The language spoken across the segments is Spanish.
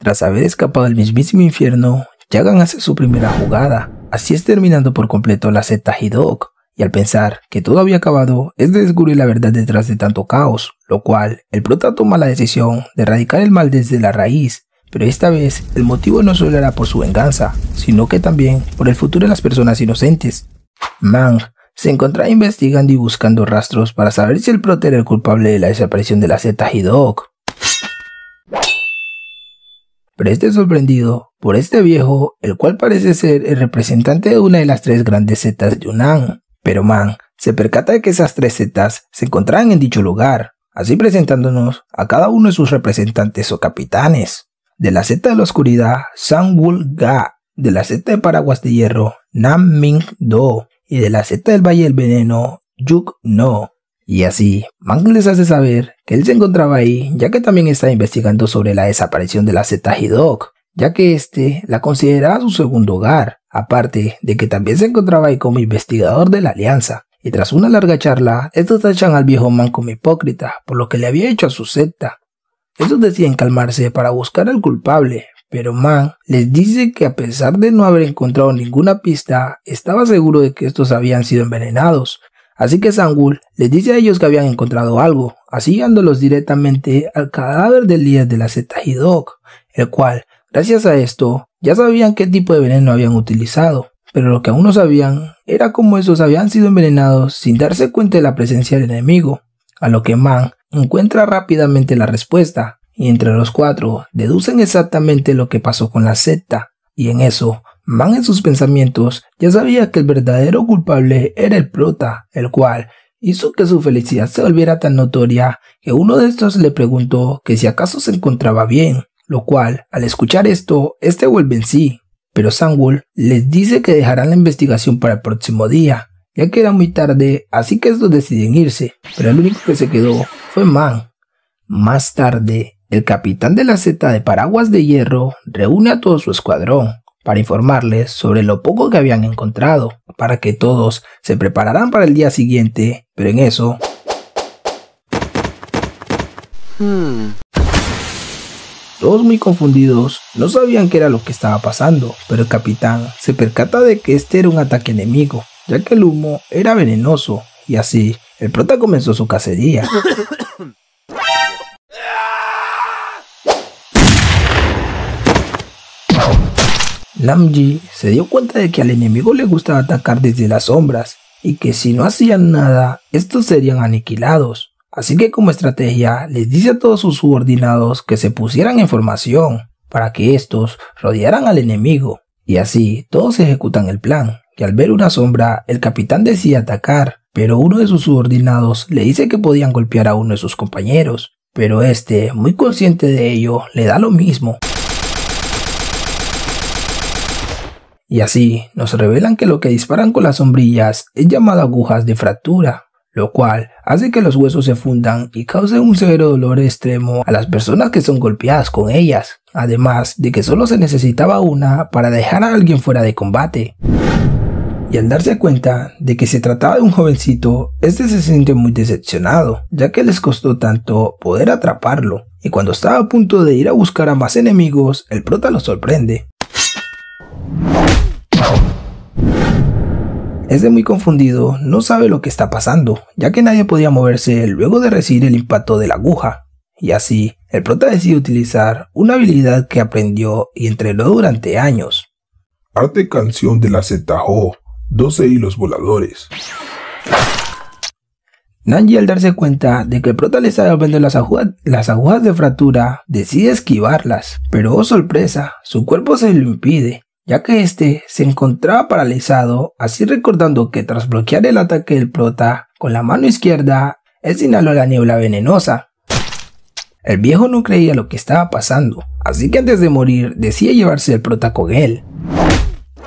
Tras haber escapado del mismísimo infierno, Jagan hace su primera jugada, así es terminando por completo la secta Hidok, y al pensar que todo había acabado, es de descubrir la verdad detrás de tanto caos, lo cual el prota toma la decisión de erradicar el mal desde la raíz, pero esta vez el motivo no solo era por su venganza, sino que también por el futuro de las personas inocentes. Mang se encontraba investigando y buscando rastros para saber si el prota era el culpable de la desaparición de la secta Hidok. Pero es sorprendido por este viejo, el cual parece ser el representante de una de las tres grandes sectas de Yunnan. Pero Mang se percata de que esas tres sectas se encontraban en dicho lugar, así presentándonos a cada uno de sus representantes o capitanes. De la secta de la oscuridad, Sang-Wul Ga, de la secta de paraguas de hierro, Nam Ming Do, y de la secta del valle del veneno, Yuk No. Y así, Mang les hace saber que él se encontraba ahí, ya que también estaba investigando sobre la desaparición de la secta Hidok, ya que este la consideraba su segundo hogar, aparte de que también se encontraba ahí como investigador de la alianza. Y tras una larga charla, estos tachan al viejo Mang como hipócrita por lo que le había hecho a su secta. Estos deciden calmarse para buscar al culpable, pero Mang les dice que a pesar de no haber encontrado ninguna pista, estaba seguro de que estos habían sido envenenados. Así que Sang-Wul les dice a ellos que habían encontrado algo, así guiándolos directamente al cadáver del líder de la secta Hidok, el cual, gracias a esto, ya sabían qué tipo de veneno habían utilizado, pero lo que aún no sabían era cómo estos habían sido envenenados sin darse cuenta de la presencia del enemigo, a lo que Mang encuentra rápidamente la respuesta, y entre los cuatro deducen exactamente lo que pasó con la secta, y en eso, Mang en sus pensamientos ya sabía que el verdadero culpable era el prota, el cual hizo que su felicidad se volviera tan notoria que uno de estos le preguntó que si acaso se encontraba bien, lo cual, al escuchar esto, este vuelve en sí, pero Sang-Wul les dice que dejarán la investigación para el próximo día, ya que era muy tarde, así que estos deciden irse, pero el único que se quedó fue Mang. Más tarde, el capitán de la secta de paraguas de hierro reúne a todo su escuadrón para informarles sobre lo poco que habían encontrado, para que todos se prepararan para el día siguiente, pero en eso... Todos muy confundidos, no sabían qué era lo que estaba pasando, pero el capitán se percata de que este era un ataque enemigo, ya que el humo era venenoso, y así, el prota comenzó su cacería. Namji se dio cuenta de que al enemigo le gustaba atacar desde las sombras y que si no hacían nada, estos serían aniquilados. Así que como estrategia les dice a todos sus subordinados que se pusieran en formación para que estos rodearan al enemigo. Y así todos ejecutan el plan, y al ver una sombra el capitán decide atacar, pero uno de sus subordinados le dice que podían golpear a uno de sus compañeros, pero este, muy consciente de ello, le da lo mismo. Y así nos revelan que lo que disparan con las sombrillas es llamado agujas de fractura, lo cual hace que los huesos se fundan y cause un severo dolor extremo a las personas que son golpeadas con ellas, además de que solo se necesitaba una para dejar a alguien fuera de combate. Y al darse cuenta de que se trataba de un jovencito, este se siente muy decepcionado, ya que les costó tanto poder atraparlo, y cuando estaba a punto de ir a buscar a más enemigos, el prota lo sorprende. Este muy confundido no sabe lo que está pasando, ya que nadie podía moverse luego de recibir el impacto de la aguja. Y así, el prota decide utilizar una habilidad que aprendió y entrenó durante años. Arte canción de la secta Ho, 12 hilos voladores. Nanji, al darse cuenta de que el prota le está devolviendo las agujas de fractura, decide esquivarlas, pero oh sorpresa, su cuerpo se lo impide, ya que este se encontraba paralizado, así recordando que tras bloquear el ataque del prota con la mano izquierda, él inhaló la niebla venenosa. El viejo no creía lo que estaba pasando, así que antes de morir decide llevarse el prota con él,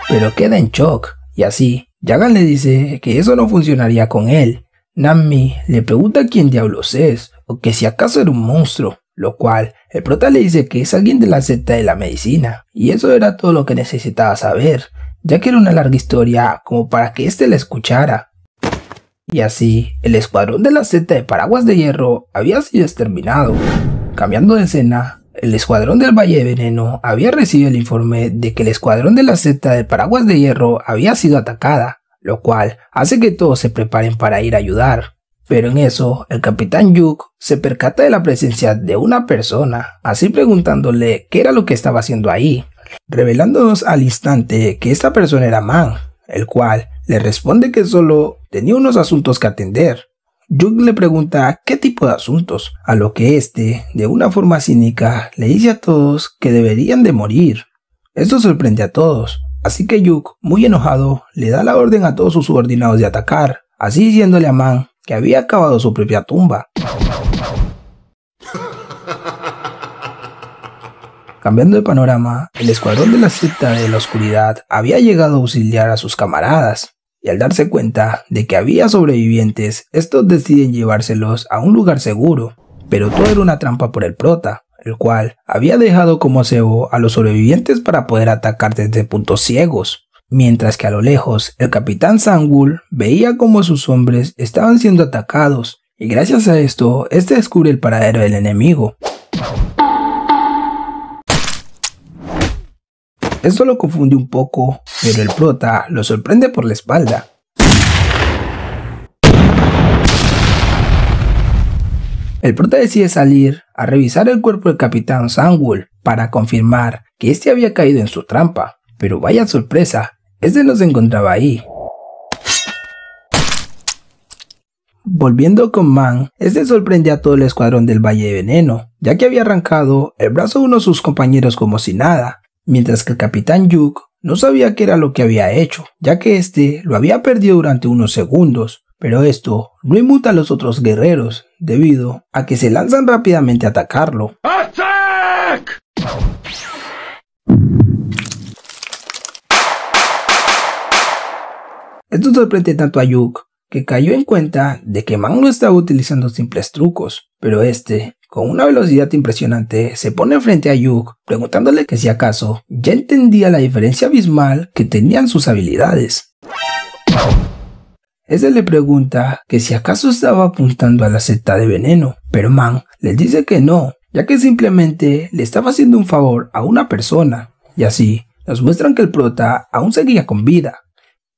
pero queda en shock, y así Jagan le dice que eso no funcionaría con él. Nammi le pregunta quién diablos es, o que si acaso era un monstruo, lo cual el prota le dice que es alguien de la secta de la medicina, y eso era todo lo que necesitaba saber, ya que era una larga historia como para que éste la escuchara. Y así, el escuadrón de la secta de paraguas de hierro había sido exterminado. Cambiando de escena, el escuadrón del Valle de Veneno había recibido el informe de que el escuadrón de la secta del Paraguas de Hierro había sido atacada, lo cual hace que todos se preparen para ir a ayudar. Pero en eso, el capitán Yuk se percata de la presencia de una persona, así preguntándole qué era lo que estaba haciendo ahí, revelándonos al instante que esta persona era Man, el cual le responde que solo tenía unos asuntos que atender. Yuk le pregunta qué tipo de asuntos, a lo que este, de una forma cínica, le dice a todos que deberían de morir. Esto sorprende a todos, así que Yuk, muy enojado, le da la orden a todos sus subordinados de atacar, así diciéndole a Man que había acabado su propia tumba. Cambiando de panorama, el escuadrón de la secta de la oscuridad había llegado a auxiliar a sus camaradas, y al darse cuenta de que había sobrevivientes, estos deciden llevárselos a un lugar seguro, pero todo era una trampa por el prota, el cual había dejado como cebo a los sobrevivientes para poder atacar desde puntos ciegos, mientras que a lo lejos el capitán Sangwoo veía como sus hombres estaban siendo atacados, y gracias a esto, este descubre el paradero del enemigo. Esto lo confunde un poco, pero el prota lo sorprende por la espalda. El prota decide salir a revisar el cuerpo del capitán Sangwoo para confirmar que este había caído en su trampa, pero vaya sorpresa, este no se encontraba ahí. Volviendo con Man, este sorprende a todo el escuadrón del Valle de Veneno, ya que había arrancado el brazo de uno de sus compañeros como si nada, mientras que el capitán Yuk no sabía qué era lo que había hecho, ya que este lo había perdido durante unos segundos, pero esto no inmuta a los otros guerreros, debido a que se lanzan rápidamente a atacarlo. ¡Attack! Esto sorprende tanto a Yuk, que cayó en cuenta de que Man no estaba utilizando simples trucos, pero este, con una velocidad impresionante, se pone frente a Yuk, preguntándole que si acaso ya entendía la diferencia abismal que tenían sus habilidades. Este le pregunta que si acaso estaba apuntando a la secta de Veneno, pero Man les dice que no, ya que simplemente le estaba haciendo un favor a una persona, y así nos muestran que el prota aún seguía con vida.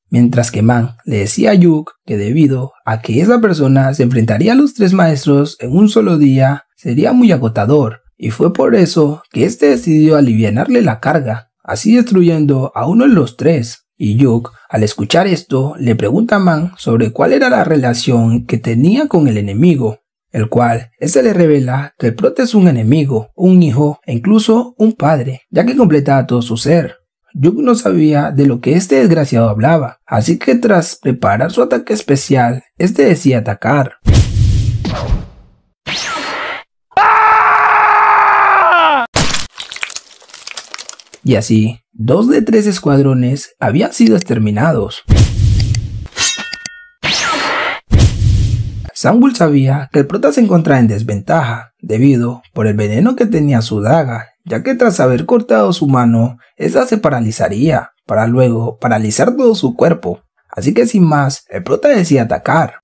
Mientras que Man le decía a Yuk que debido a que esa persona se enfrentaría a los 3 maestros en un solo día, sería muy agotador, y fue por eso que este decidió alivianarle la carga, así destruyendo a uno de los 3. Y Yuk, al escuchar esto, le pregunta a Man sobre cuál era la relación que tenía con el enemigo, el cual este le revela que el prota es un enemigo, un hijo e incluso un padre, ya que completaba todo su ser. Yuk no sabía de lo que este desgraciado hablaba, así que tras preparar su ataque especial, este decide atacar. Y así, 2 de 3 escuadrones habían sido exterminados. Sangwoo sabía que el prota se encontraba en desventaja, debido por el veneno que tenía su daga, ya que tras haber cortado su mano, esta se paralizaría, para luego paralizar todo su cuerpo. Así que sin más, el prota decide atacar.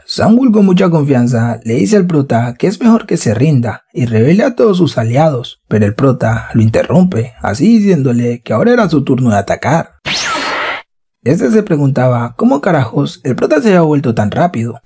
Sangwoo con mucha confianza le dice al prota que es mejor que se rinda y revele a todos sus aliados, pero el prota lo interrumpe, así diciéndole que ahora era su turno de atacar. Este se preguntaba cómo carajos el prota se había vuelto tan rápido.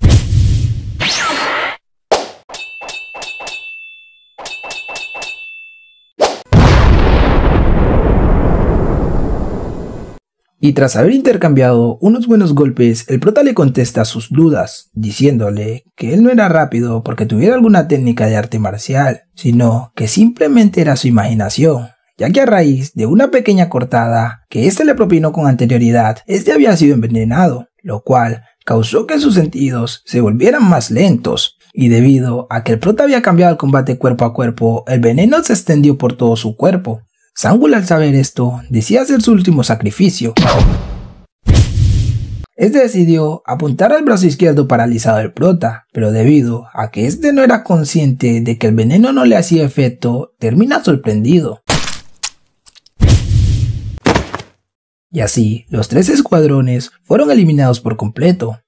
Y tras haber intercambiado unos buenos golpes, el prota le contesta sus dudas, diciéndole que él no era rápido porque tuviera alguna técnica de arte marcial, sino que simplemente era su imaginación, ya que a raíz de una pequeña cortada que éste le propinó con anterioridad, este había sido envenenado, lo cual causó que sus sentidos se volvieran más lentos, y debido a que el prota había cambiado el combate cuerpo a cuerpo, el veneno se extendió por todo su cuerpo. Sangwoo al saber esto, decía hacer su último sacrificio. Este decidió apuntar al brazo izquierdo paralizado del prota, pero debido a que este no era consciente de que el veneno no le hacía efecto, termina sorprendido. Y así, los 3 escuadrones fueron eliminados por completo.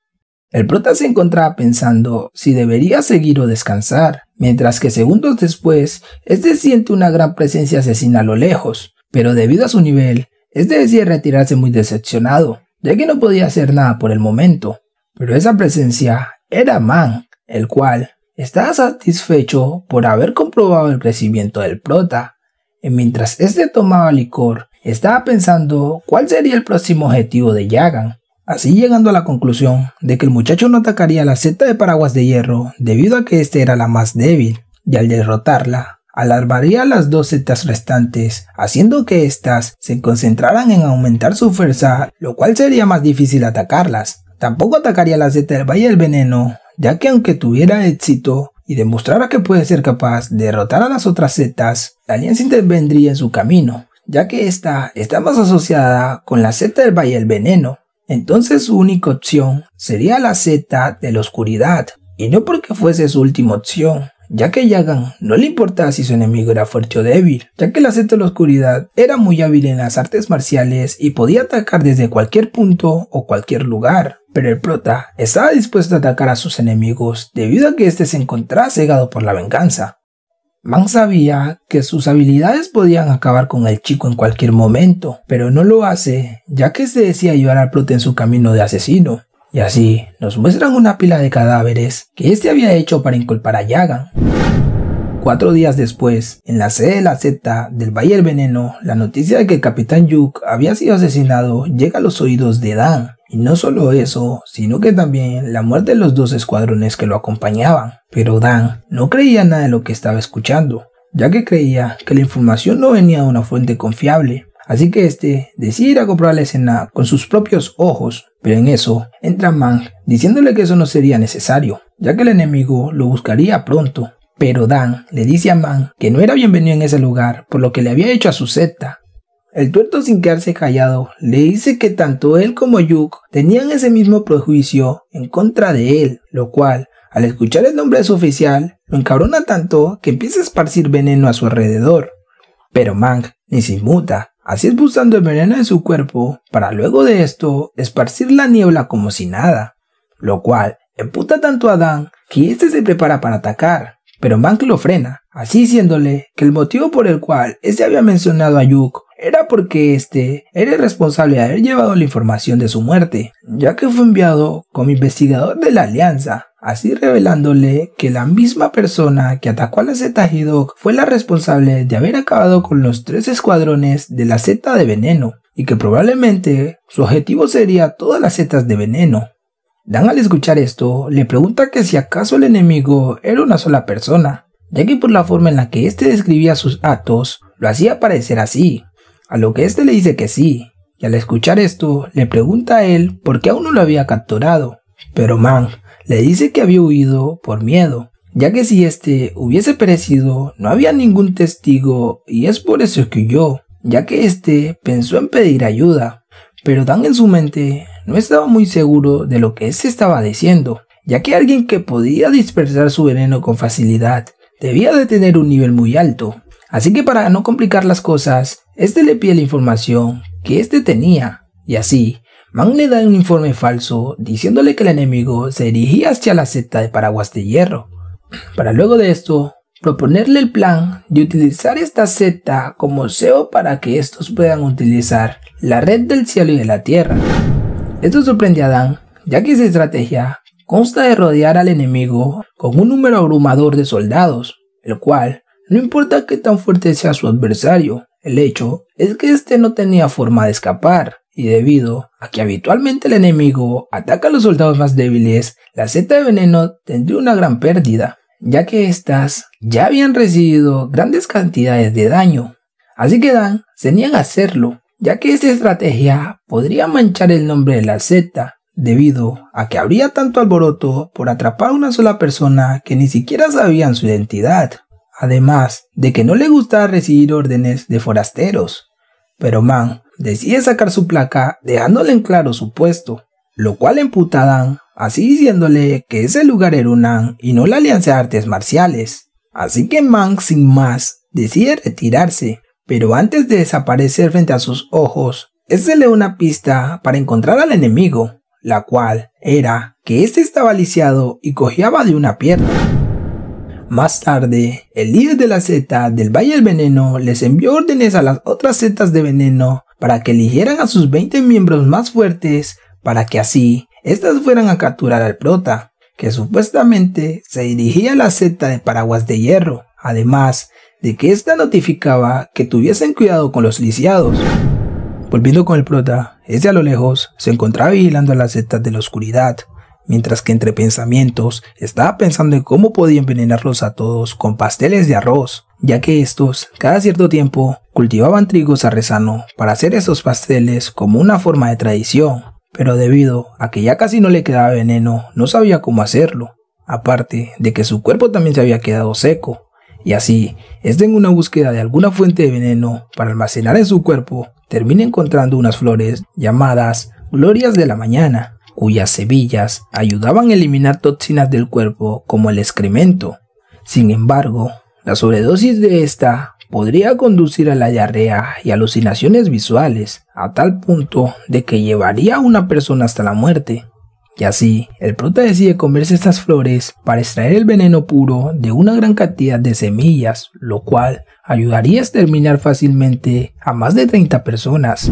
El prota se encontraba pensando si debería seguir o descansar, mientras que segundos después, este siente una gran presencia asesina a lo lejos, pero debido a su nivel, este decide retirarse muy decepcionado, ya que no podía hacer nada por el momento. Pero esa presencia era Mang, el cual estaba satisfecho por haber comprobado el crecimiento del prota, y mientras este tomaba licor, estaba pensando cuál sería el próximo objetivo de Jagan, así llegando a la conclusión de que el muchacho no atacaría a la seta de Paraguas de Hierro debido a que esta era la más débil, y al derrotarla, alarmaría a las dos setas restantes, haciendo que éstas se concentraran en aumentar su fuerza, lo cual sería más difícil atacarlas. Tampoco atacaría la seta del Valle del Veneno, ya que aunque tuviera éxito y demostrara que puede ser capaz de derrotar a las otras setas, la alianza intervendría en su camino, ya que esta está más asociada con la seta del Valle del Veneno. Entonces su única opción sería la seta de la oscuridad, y no porque fuese su última opción, ya que Jagan no le importaba si su enemigo era fuerte o débil, ya que la seta de la oscuridad era muy hábil en las artes marciales y podía atacar desde cualquier punto o cualquier lugar. Pero el prota estaba dispuesto a atacar a sus enemigos debido a que este se encontraba cegado por la venganza. Mang sabía que sus habilidades podían acabar con el chico en cualquier momento, pero no lo hace, ya que se decía ayudar al prota en su camino de asesino. Y así nos muestran una pila de cadáveres que este había hecho para inculpar a Jagan. 4 días después, en la sede de la seta del Valle del Veneno, la noticia de que el Capitán Yuk había sido asesinado llega a los oídos de Dan. Y no solo eso, sino que también la muerte de los 2 escuadrones que lo acompañaban. Pero Dan no creía nada de lo que estaba escuchando, ya que creía que la información no venía de una fuente confiable. Así que este decide ir a comprobar la escena con sus propios ojos. Pero en eso entra Mang diciéndole que eso no sería necesario, ya que el enemigo lo buscaría pronto. Pero Dan le dice a Mang que no era bienvenido en ese lugar por lo que le había hecho a su seta. El tuerto, sin quedarse callado, le dice que tanto él como Yuk tenían ese mismo prejuicio en contra de él, lo cual, al escuchar el nombre de su oficial, lo encabrona tanto que empieza a esparcir veneno a su alrededor. Pero Mang ni se inmuta, así expulsando el veneno de su cuerpo, para luego de esto esparcir la niebla como si nada, lo cual emputa tanto a Dan que este se prepara para atacar. Pero Mang lo frena, así diciéndole que el motivo por el cual este había mencionado a Yuk era porque este era el responsable de haber llevado la información de su muerte, ya que fue enviado como investigador de la alianza, así revelándole que la misma persona que atacó a la seta Hidok fue la responsable de haber acabado con los 3 escuadrones de la seta de veneno, y que probablemente su objetivo sería todas las setas de veneno. Dan, al escuchar esto, le pregunta que si acaso el enemigo era una sola persona, ya que por la forma en la que este describía sus actos, lo hacía parecer así, a lo que este le dice que sí, y al escuchar esto, le pregunta a él por qué aún no lo había capturado, pero Mang le dice que había huido por miedo, ya que si este hubiese perecido, no había ningún testigo y es por eso que huyó, ya que este pensó en pedir ayuda, pero Dan en su mente no estaba muy seguro de lo que este estaba diciendo, ya que alguien que podía dispersar su veneno con facilidad debía de tener un nivel muy alto. Así que para no complicar las cosas, este le pide la información que este tenía, y así Mang le da un informe falso diciéndole que el enemigo se dirigía hacia la seta de Paraguas de Hierro, para luego de esto proponerle el plan de utilizar esta seta como cebo para que estos puedan utilizar la red del cielo y de la tierra. Esto sorprende a Dan, ya que esa estrategia consta de rodear al enemigo con un número abrumador de soldados, el cual, no importa qué tan fuerte sea su adversario, el hecho es que este no tenía forma de escapar, y debido a que habitualmente el enemigo ataca a los soldados más débiles, la seta de veneno tendría una gran pérdida, ya que éstas ya habían recibido grandes cantidades de daño. Así que Dan se niega a hacerlo, ya que esta estrategia podría manchar el nombre de la seta, debido a que habría tanto alboroto por atrapar a una sola persona que ni siquiera sabían su identidad, además de que no le gustaba recibir órdenes de forasteros. Pero Mang decide sacar su placa dejándole en claro su puesto, lo cual emputa a Dan, así diciéndole que ese lugar era Unan y no la Alianza de Artes Marciales. Así que Mang sin más decide retirarse, pero antes de desaparecer frente a sus ojos, este le da una pista para encontrar al enemigo, la cual era que este estaba lisiado y cojeaba de una pierna. Más tarde, el líder de la seta del Valle del Veneno les envió órdenes a las otras setas de veneno para que eligieran a sus 20 miembros más fuertes para que así estas fueran a capturar al prota, que supuestamente se dirigía a la seta de Paraguas de Hierro, además de que esta notificaba que tuviesen cuidado con los lisiados. Volviendo con el prota, este a lo lejos se encontraba vigilando a las setas de la oscuridad, mientras que entre pensamientos estaba pensando en cómo podía envenenarlos a todos con pasteles de arroz, ya que estos cada cierto tiempo cultivaban trigo sarraceno para hacer esos pasteles como una forma de tradición, pero debido a que ya casi no le quedaba veneno, no sabía cómo hacerlo, aparte de que su cuerpo también se había quedado seco, y así, en una búsqueda de alguna fuente de veneno para almacenar en su cuerpo, termina encontrando unas flores llamadas Glorias de la Mañana, cuyas semillas ayudaban a eliminar toxinas del cuerpo como el excremento. Sin embargo, la sobredosis de esta podría conducir a la diarrea y alucinaciones visuales, a tal punto de que llevaría a una persona hasta la muerte. Y así, el prota decide comerse estas flores para extraer el veneno puro de una gran cantidad de semillas, lo cual ayudaría a exterminar fácilmente a más de 30 personas.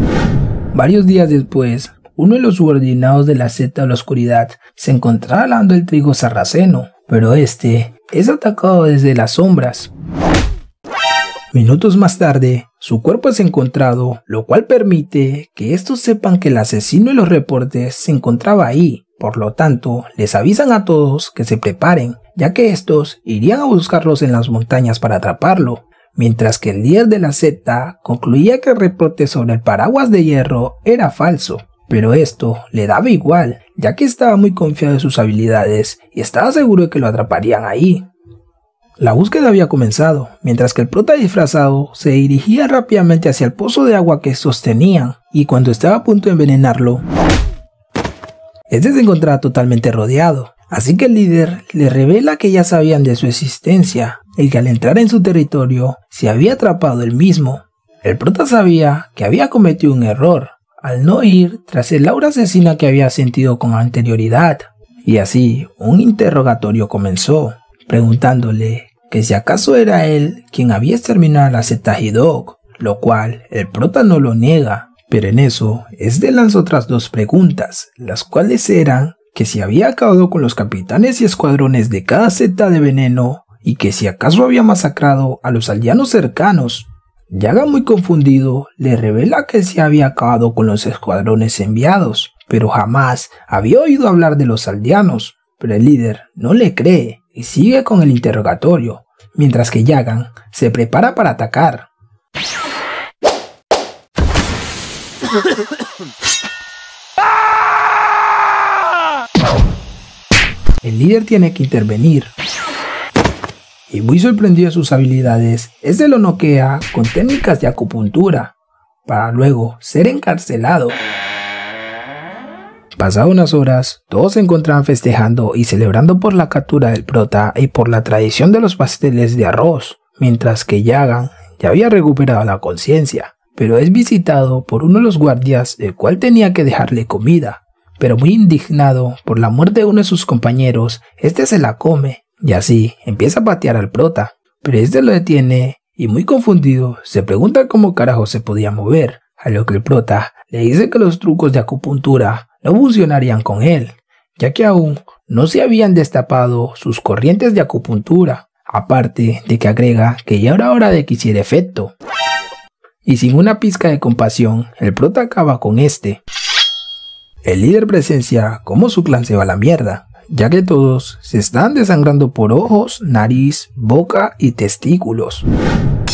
Varios días después, uno de los subordinados de la seta de la oscuridad se encontraba lavando el trigo sarraceno, pero este es atacado desde las sombras. Minutos más tarde, su cuerpo es encontrado, lo cual permite que estos sepan que el asesino de los reportes se encontraba ahí. Por lo tanto, les avisan a todos que se preparen, ya que estos irían a buscarlos en las montañas para atraparlo, mientras que el líder de la secta concluía que el reporte sobre el Paraguas de Hierro era falso. Pero esto le daba igual, ya que estaba muy confiado de sus habilidades y estaba seguro de que lo atraparían ahí. La búsqueda había comenzado, mientras que el prota disfrazado se dirigía rápidamente hacia el pozo de agua que estos tenían, y cuando estaba a punto de envenenarlo, este se encontraba totalmente rodeado, así que el líder le revela que ya sabían de su existencia, y que al entrar en su territorio se había atrapado él mismo. El prota sabía que había cometido un error, al no ir tras el aura asesina que había sentido con anterioridad, y así un interrogatorio comenzó, preguntándole que si acaso era él quien había exterminado a la secta Hidok, lo cual el prota no lo niega, pero en eso le lanzó otras dos preguntas, las cuales eran que si había acabado con los capitanes y escuadrones de cada secta de veneno y que si acaso había masacrado a los aldeanos cercanos. Yaga, muy confundido, le revela que se había acabado con los escuadrones enviados, pero jamás había oído hablar de los aldeanos, pero el líder no le cree y sigue con el interrogatorio, mientras que Yagan se prepara para atacar. El líder tiene que intervenir, y muy sorprendido de sus habilidades, lo noquea con técnicas de acupuntura, para luego ser encarcelado. Pasadas unas horas, todos se encontraban festejando y celebrando por la captura del prota y por la tradición de los pasteles de arroz, mientras que Yagan ya había recuperado la conciencia, pero es visitado por uno de los guardias, el cual tenía que dejarle comida, pero muy indignado por la muerte de uno de sus compañeros, se la come, y así empieza a patear al prota, pero lo detiene y muy confundido se pregunta cómo carajo se podía mover, a lo que el prota le dice que los trucos de acupuntura no funcionarían con él, ya que aún no se habían destapado sus corrientes de acupuntura, aparte de que agrega que ya era hora de que hiciera efecto. Y sin una pizca de compasión, el prota acaba con El líder presencia cómo su clan se va a la mierda, ya que todos se están desangrando por ojos, nariz, boca y testículos.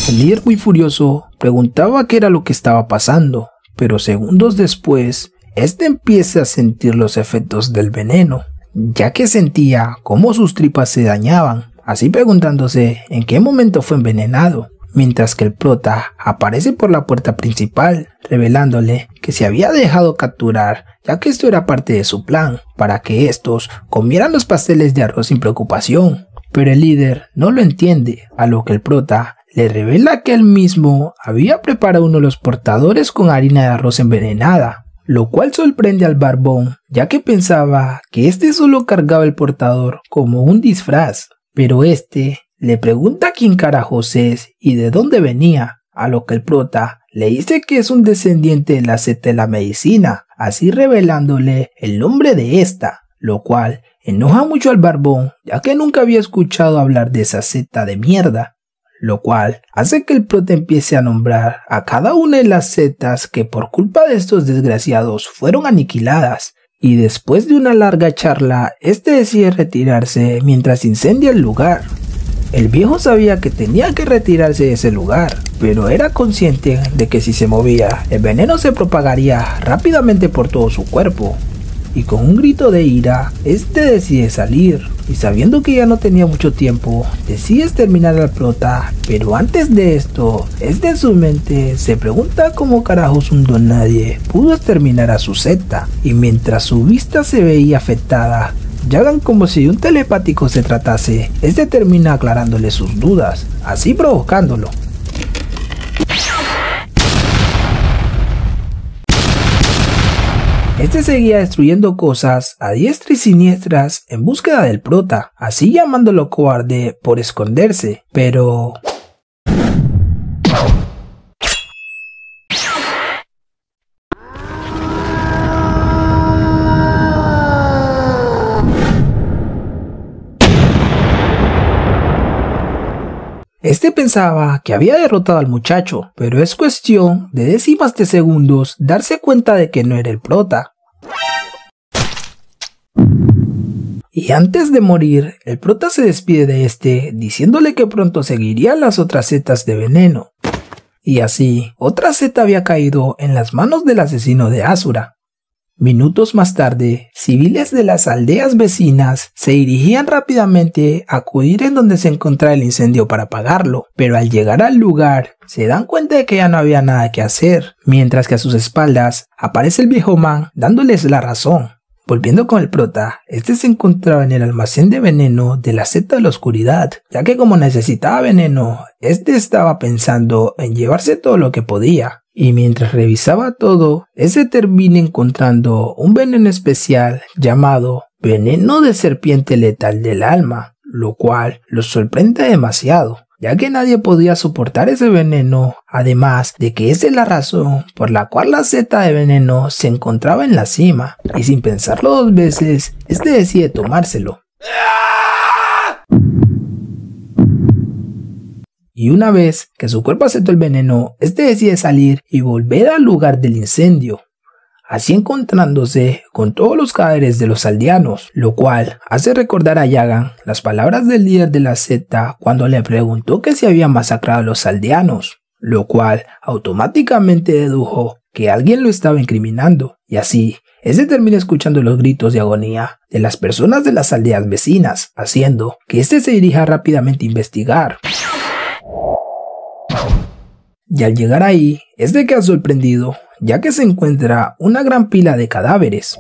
El líder, muy furioso, preguntaba qué era lo que estaba pasando, pero segundos después, empieza a sentir los efectos del veneno, ya que sentía cómo sus tripas se dañaban, así preguntándose en qué momento fue envenenado, mientras que el prota aparece por la puerta principal, revelándole que se había dejado capturar, ya que esto era parte de su plan, para que estos comieran los pasteles de arroz sin preocupación. Pero el líder no lo entiende, a lo que el prota le revela que él mismo había preparado uno de los portadores con harina de arroz envenenada, lo cual sorprende al barbón, ya que pensaba que este solo cargaba el portador como un disfraz, pero este le pregunta quién carajos es y de dónde venía, a lo que el prota le dice que es un descendiente de la secta de la medicina, así revelándole el nombre de esta, lo cual enoja mucho al barbón, ya que nunca había escuchado hablar de esa secta de mierda, lo cual hace que el prota empiece a nombrar a cada una de las sectas que por culpa de estos desgraciados fueron aniquiladas, y después de una larga charla, este decide retirarse mientras incendia el lugar. El viejo sabía que tenía que retirarse de ese lugar, pero era consciente de que si se movía, el veneno se propagaría rápidamente por todo su cuerpo. Y con un grito de ira, este decide salir, y sabiendo que ya no tenía mucho tiempo, decide exterminar al prota, pero antes de esto, este en su mente se pregunta cómo carajos un don nadie pudo exterminar a su secta, y mientras su vista se veía afectada, Jagan, como si de un telepático se tratase, este termina aclarándole sus dudas, así provocándolo. Este seguía destruyendo cosas a diestra y siniestras en búsqueda del prota, así llamándolo cobarde por esconderse, pero... Este pensaba que había derrotado al muchacho, pero es cuestión de décimas de segundos darse cuenta de que no era el prota. Y antes de morir, el prota se despide de este, diciéndole que pronto seguiría las otras setas de veneno. Y así, otra seta había caído en las manos del asesino de Asura. Minutos más tarde, civiles de las aldeas vecinas se dirigían rápidamente a acudir en donde se encontraba el incendio para apagarlo, pero al llegar al lugar se dan cuenta de que ya no había nada que hacer, mientras que a sus espaldas aparece el viejo man dándoles la razón. Volviendo con el prota, este se encontraba en el almacén de veneno de la secta de la oscuridad, ya que como necesitaba veneno, este estaba pensando en llevarse todo lo que podía. Y mientras revisaba todo, ese termina encontrando un veneno especial llamado veneno de serpiente letal del alma, lo cual los sorprende demasiado, ya que nadie podía soportar ese veneno, además de que esa es la razón por la cual la seta de veneno se encontraba en la cima, y sin pensarlo dos veces, este decide tomárselo. Y una vez que su cuerpo aceptó el veneno, este decide salir y volver al lugar del incendio, así encontrándose con todos los cadáveres de los aldeanos, lo cual hace recordar a Jagan las palabras del líder de la secta cuando le preguntó que si había masacrado a los aldeanos, lo cual automáticamente dedujo que alguien lo estaba incriminando, y así este termina escuchando los gritos de agonía de las personas de las aldeas vecinas, haciendo que este se dirija rápidamente a investigar. Y al llegar ahí, este queda sorprendido, ya que se encuentra una gran pila de cadáveres.